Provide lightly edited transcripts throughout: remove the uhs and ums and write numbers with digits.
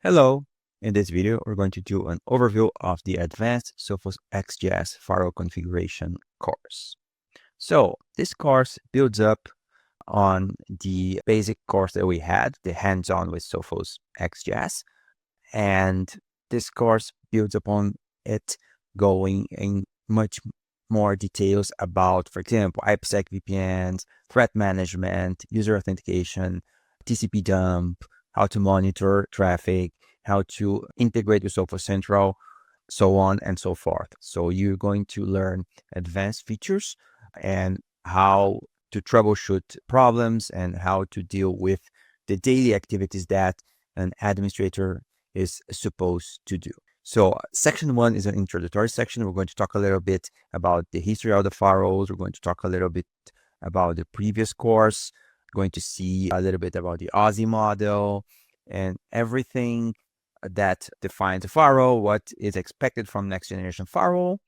Hello! In this video, we're going to do an overview of the Advanced Sophos XGS Firewall Configuration course. So this course builds up on the basic course that we had, the hands-on with Sophos XGS, and this course builds upon it, going in much more details about, for example, IPsec VPNs, threat management, user authentication, TCP dump, how to monitor traffic, how to integrate with Sophos Central, so on and so forth. So you're going to learn advanced features and how to troubleshoot problems and how to deal with the daily activities that an administrator is supposed to do. So section 1 is an introductory section. We're going to talk a little bit about the history of the firewalls. We're going to talk a little bit about the previous course. We're going to see a little bit about the Aussie model and everything that defines a firewall, what is expected from next generation firewall,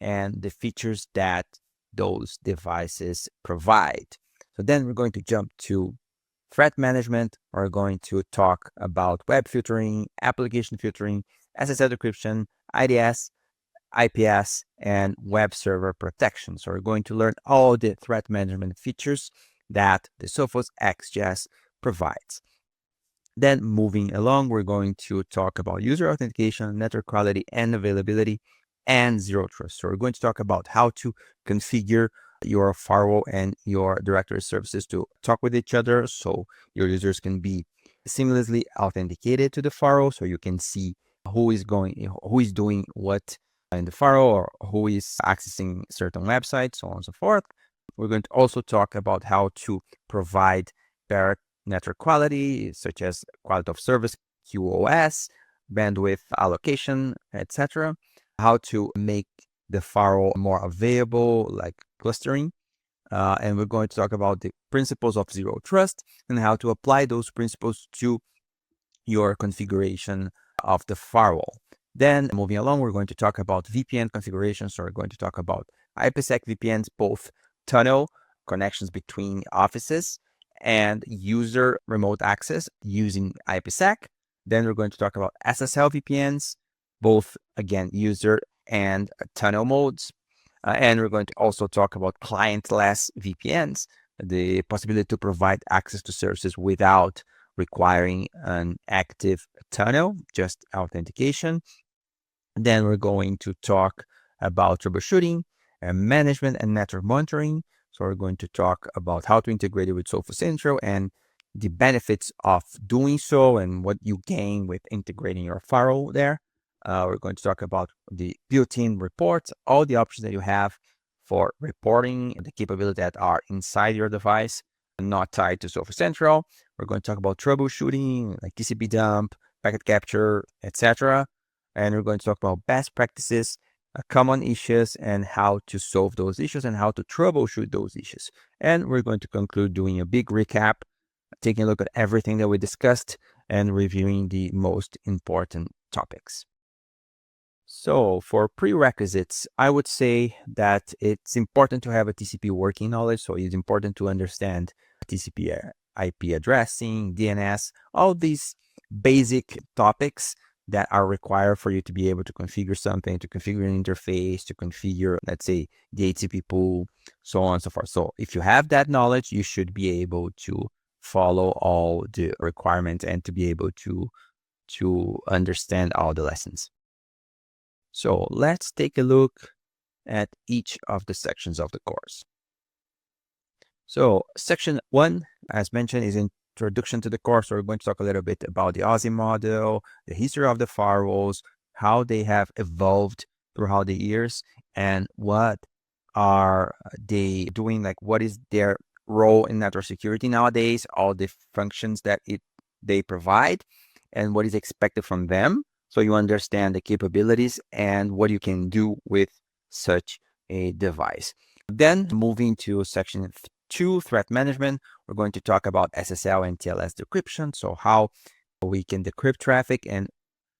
and the features that those devices provide. So then we're going to jump to threat management. We're going to talk about web filtering, application filtering, SSL decryption, IDS, IPS, and web server protection. So we're going to learn all the threat management features that the Sophos XGS provides. Then moving along, we're going to talk about user authentication, network quality and availability, and zero trust. So we're going to talk about how to configure your firewall and your directory services to talk with each other, so your users can be seamlessly authenticated to the firewall, so you can see who is doing what in the firewall, or who is accessing certain websites, so on and so forth. We're going to also talk about how to provide better network quality, such as quality of service, QoS, bandwidth allocation, etc. How to make the firewall more available, like clustering. And we're going to talk about the principles of zero trust and how to apply those principles to your configuration of the firewall. Then moving along, we're going to talk about VPN configurations. So we're going to talk about IPsec VPNs, both tunnel connections between offices and user remote access using IPsec. Then we're going to talk about SSL VPNs, both again user and tunnel modes. And we're going to also talk about clientless VPNs, the possibility to provide access to services without requiring an active tunnel, just authentication. Then we're going to talk about troubleshooting and management and network monitoring. So we're going to talk about how to integrate it with Sophos Central and the benefits of doing so and what you gain with integrating your firewall there. We're going to talk about the built-in reports, all the options that you have for reporting, the capabilities that are inside your device, not tied to Sophos Central. We're going to talk about troubleshooting, like TCP dump, packet capture, etc. And we're going to talk about best practices, common issues, and how to solve those issues and how to troubleshoot those issues. And we're going to conclude doing a big recap, taking a look at everything that we discussed and reviewing the most important topics. So for prerequisites, I would say that it's important to have a TCP working knowledge. So it's important to understand TCP IP addressing, DNS, all these basic topics that are required for you to be able to configure something, to configure an interface, to configure, let's say, the HTTP pool, so on and so forth. So if you have that knowledge, you should be able to follow all the requirements and to be able to understand all the lessons. So let's take a look at each of the sections of the course. So section 1, as mentioned, is introduction to the course. We're going to talk a little bit about the Aussie model, the history of the firewalls, how they have evolved throughout the years, and what are they doing, like what is their role in network security nowadays, all the functions that they provide, and what is expected from them. So you understand the capabilities and what you can do with such a device. Then moving to section 2, threat management, we're going to talk about SSL and TLS decryption. So how we can decrypt traffic and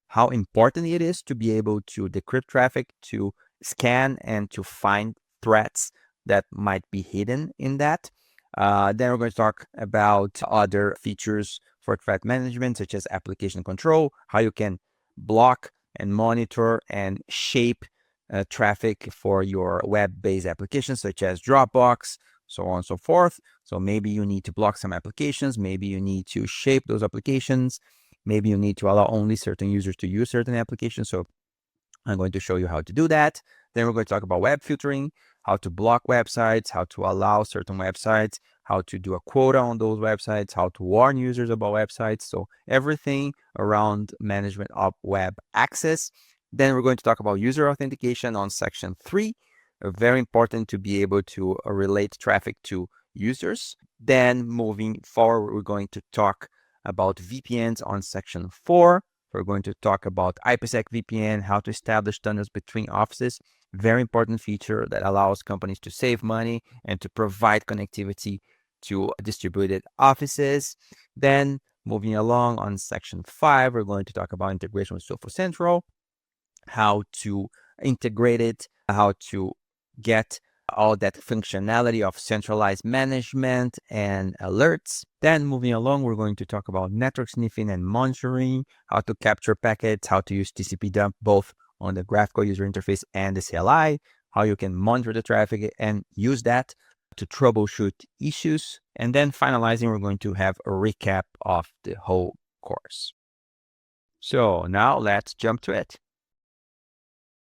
how important it is to be able to decrypt traffic, to scan and to find threats that might be hidden in that. Then we're going to talk about other features for threat management, such as application control, how you can block and monitor and shape traffic for your web-based applications, such as Dropbox, so on and so forth. So maybe you need to block some applications, maybe you need to shape those applications, maybe you need to allow only certain users to use certain applications. So I'm going to show you how to do that. Then we're going to talk about web filtering, how to block websites, how to allow certain websites, how to do a quota on those websites, how to warn users about websites. So everything around management of web access. Then we're going to talk about user authentication on section 3. Very important to be able to relate traffic to users. Then moving forward, we're going to talk about VPNs on section 4. We're going to talk about IPsec VPN, how to establish tunnels between offices. Very important feature that allows companies to save money and to provide connectivity to distributed offices. Then moving along on section 5, we're going to talk about integration with Sophos Central, how to integrate it, how to get all that functionality of centralized management and alerts. Then moving along, we're going to talk about network sniffing and monitoring, how to capture packets, how to use TCP dump both on the graphical user interface and the CLI, how you can monitor the traffic and use that to troubleshoot issues. And then finalizing, we're going to have a recap of the whole course. So now let's jump to it.